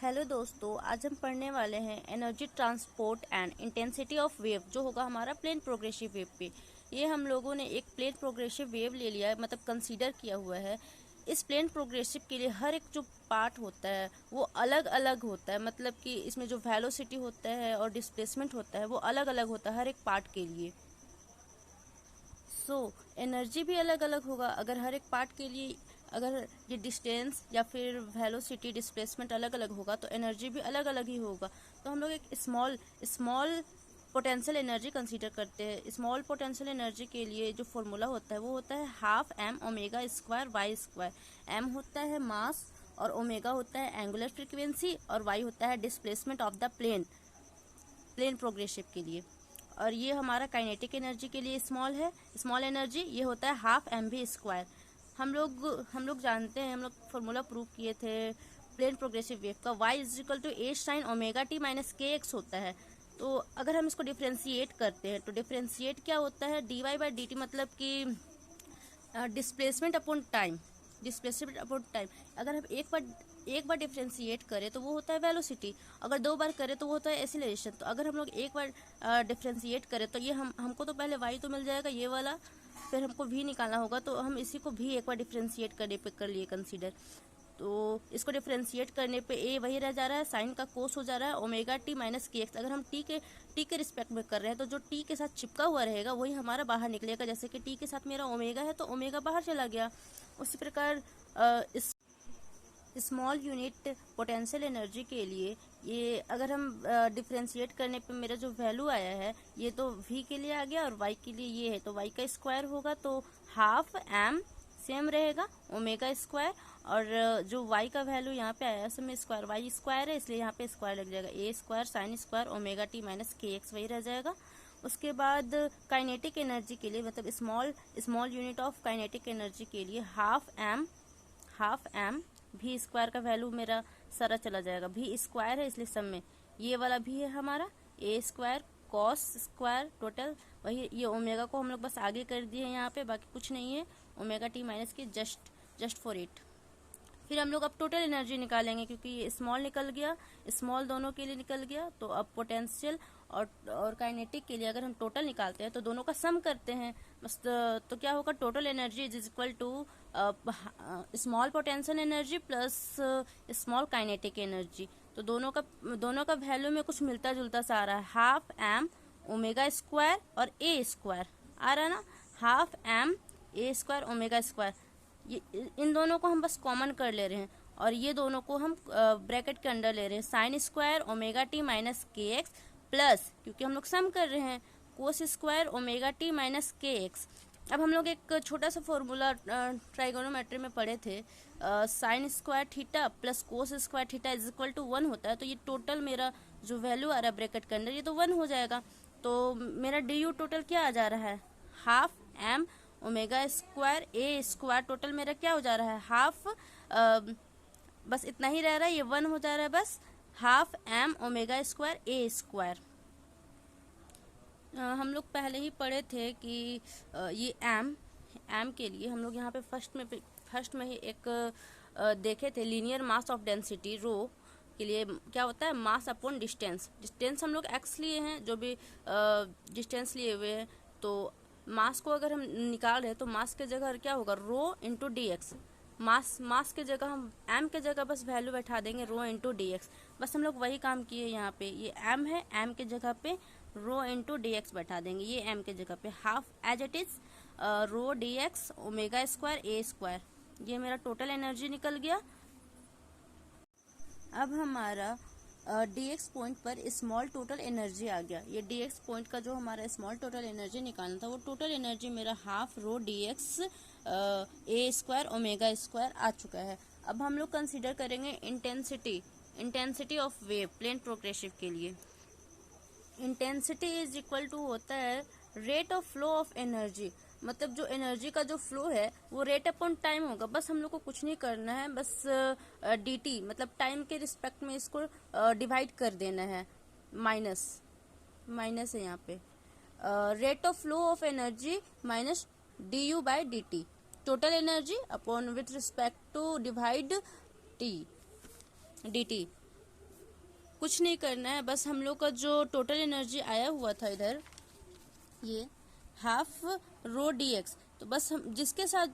Hello दोस्तों, आज हम पढ़ने वाले हैं energy transport and intensity of wave, जो होगा हमारा प्लेन प्रोग्रेसिव वेव पे। ये हम लोगों ने एक प्लेन प्रोग्रेसिव वेव ले लिया है, मतलब कंसीडर किया हुआ है। इस प्लेन प्रोग्रेसिव के लिए हर एक जो पार्ट होता है वो अलग अलग होता है, मतलब कि इसमें जो वेलोसिटी होता है और डिस्प्लेसमेंट होता है वो अलग अलग होता है हर एक पार्ट के लिए। एनर्जी भी अलग अलग होगा। अगर हर एक पार्ट के लिए अगर ये डिस्टेंस या फिर वेलोसिटी डिस्प्लेसमेंट अलग अलग होगा तो एनर्जी भी अलग अलग ही होगा। तो हम लोग एक small small potential energy consider करते हैं। स्मॉल पोटेंशियल एनर्जी के लिए जो फॉर्मूला होता है वो होता है half M omega square Y square. M होता है मास और ओमेगा होता है एंगुलर फ्रीक्वेंसी और वाई होता है displacement of the plane progressive के लिए। और ये हमारा काइनेटिक एनर्जी के लिए स्मॉल है, स्मॉल एनर्जी ये होता है हाफ एम वी स्क्वायर। हम लोग जानते हैं, हम लोग फॉर्मूला प्रूव किए थे प्लेन प्रोग्रेसिव वेव का, y is equal to H sine omega T minus K X होता है। तो अगर हम इसको डिफ्रेंशिएट करते हैं तो डिफ्रेंशिएट क्या होता है, D Y by D T, मतलब कि displacement upon time. Displacement upon time अगर हम एक बार डिफ्रेंशिएट करें तो वो होता है वेलोसिटी, अगर दो बार करें तो वो होता है एक्सीलरेशन। तो अगर हम लोग एक बार डिफ्रेंशिएट करें तो ये हमको तो पहले y तो मिल जाएगा ये वाला, फिर हमको v निकालना होगा, तो हम इसी को भी एक बार डिफ्रेंशिएट करने पे कर लिए कंसीडर। तो इसको डिफ्रेंशिएट करने पे a वही रह जा रहा है, साइन का कोस हो जा रहा है omega T minus K x. अगर हम t के रिस्पेक्ट में कर रहे हैं तो जो t के साथ चिपका हुआ रहेगा वही हमारा बाहर निकलेगा। जैसे कि t के साथ मेरा ओमेगा है तो ओमेगा बाहर चला गया। उसी प्रकार इस स्मॉल यूनिट पोटेंशियल एनर्जी के लिए ये अगर हम डिफ्रेंशिएट करने पे मेरा जो वैल्यू आया है ये तो v के लिए आ गया और y के लिए ये है, तो y का स्क्वायर होगा तो हाफ m सेम रहेगा ओमेगा स्क्वायर, और जो y का वैल्यू यहाँ पे आया उसमें स्क्वायर y स्क्वायर है इसलिए यहाँ पे स्क्वायर लग जाएगा, a square sine square omega T minus K x वही रह जाएगा। उसके बाद काइनेटिक एनर्जी के लिए, मतलब small unit of kinetic energy के लिए हाफ एम भी स्क्वायर का वैल्यू मेरा सारा चला जाएगा, भी स्क्वायर है इसलिए सब में ये वाला भी है हमारा ए स्क्वायर कॉस स्क्वायर टोटल वही। ये ओमेगा को हम लोग बस आगे कर दिए हैं यहाँ पे, बाकी कुछ नहीं है, ओमेगा टी माइनस के जस्ट फॉर इट। फिर हम लोग अब टोटल एनर्जी निकालेंगे क्योंकि ये स्मॉल निकल गया, स्मॉल दोनों के लिए निकल गया। तो अब पोटेंशियल और काइनेटिक के लिए अगर हम टोटल निकालते हैं तो दोनों का सम करते हैं बस। तो क्या होगा, total energy is equal to small potential energy plus small kinetic energy. तो दोनों का वैल्यू में कुछ मिलता जुलता सा आ रहा है, हाफ एम ओमेगा स्क्वायर और ए स्क्वायर आ रहा है ना, half M A square omega square. ये इन दोनों को हम बस कॉमन कर ले रहे हैं और ये दोनों को हम ब्रैकेट के अंडर ले रहे हैं, sine square omega T minus K x plus, क्योंकि हम लोग सम कर रहे हैं, cos square omega T minus K x. अब हम लोग एक छोटा सा फॉर्मूला ट्राइगोनोमेट्री में पढ़े थे, sine square theta plus cos square theta is equal to 1 होता है। तो ये टोटल मेरा जो वैल्यू आ रहा है ब्रैकेट के अंदर ये तो 1 हो जाएगा। तो मेरा डी यू टोटल क्या आ जा रहा है, half M omega square A square, total मेरा क्या हो जा रहा है हाफ, बस इतना ही रह रहा है, ये 1 हो जा रहा है बस, half M omega square A square. हम लोग पहले ही पढ़े थे कि ये एम के लिए हम लोग यहाँ पे फर्स्ट में ही एक देखे थे, linear mass of density rho के लिए क्या होता है, मास अपॉन डिस्टेंस हम लोग एक्स लिए हैं, जो भी डिस्टेंस लिए हुए हैं। तो मास को अगर हम निकाल रहे हैं तो मास के जगह क्या होगा, रो इंटू डी एक्स। मास के जगह हम एम के जगह बस वैल्यू बैठा देंगे रो इंटू डी एक्स। बस हम लोग वही काम किए यहाँ पे, ये एम है, एम के जगह पे रो इंटू डी एक्स बैठा देंगे, ये एम के जगह पे half as it is rho D X omega square A square. ये मेरा टोटल एनर्जी निकल गया। अब हमारा dx पॉइंट पर स्मॉल टोटल एनर्जी आ गया। ये dx पॉइंट का जो हमारा स्मॉल टोटल एनर्जी निकालना था वो टोटल एनर्जी मेरा half rho dx A square omega square आ चुका है। अब हम लोग कंसीडर करेंगे intensity of wave plane progressive के लिए। इंटेंसिटी इज इक्वल टू होता है rate of flow of energy, मतलब जो एनर्जी का जो फ्लो है वो रेट अपॉन टाइम होगा। बस हम लोग को कुछ नहीं करना है, बस dt मतलब टाइम के रिस्पेक्ट में इसको डिवाइड कर देना है, माइनस है यहाँ पे, rate of flow of energy minus D U by D T, total energy upon with respect to divide T D T. कुछ नहीं करना है, बस हम लोग का जो टोटल एनर्जी आया हुआ था इधर, ये हाफ रो डी एक्स, तो बस हम जिसके साथ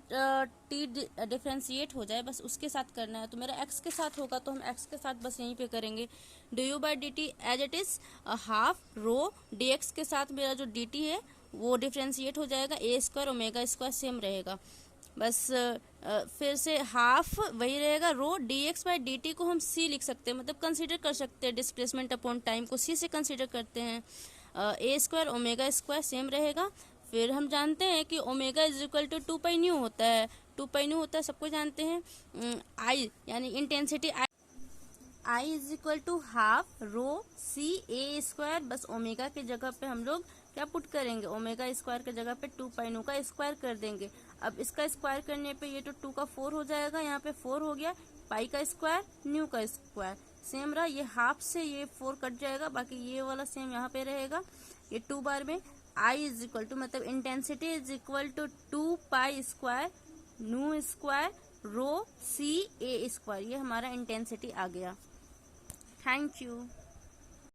टी डिफ्रेंशिएट हो जाए बस उसके साथ करना है। तो मेरा एक्स के साथ होगा तो हम एक्स के साथ बस यहीं पे करेंगे। D U by D T as it is half rho D X के साथ मेरा जो डी टी है वो डिफ्रेंशिएट हो जाएगा, a square omega square same रहेगा। बस फिर से हाफ वही रहेगा, rho D x by D t को हम सी लिख सकते हैं, मतलब कंसीडर कर सकते हैं, डिस्प्लेसमेंट अपॉन टाइम को सी से कंसीडर करते हैं। A square omega square same रहेगा। फिर हम जानते हैं कि omega is equal to 2 pi nu होता है, 2 पाई न्यू होता है, सबको जानते हैं। आई यानी intensity I is equal to half rho C A square, बस ओमेगा की जगह पे हम लोग क्या पुट करेंगे, ओमेगा स्क्वायर की जगह पे 2 पाई न्यू का स्क्वायर कर देंगे। अब इसका स्क्वायर करने पे ये तो 2 का 4 हो जाएगा, यहाँ पे 4 हो गया, पाई का स्क्वायर न्यू का स्क्वायर सेम रहा, ये हाफ से ये 4 कट जाएगा, बाकी ये वाला सेम यहाँ पे रहेगा। ये 2 बार में आई इज इक्वल टू मतलब intensity is equal to 2 pi square nu square rho C A square, ये हमारा इंटेंसिटी आ गया। Thank you.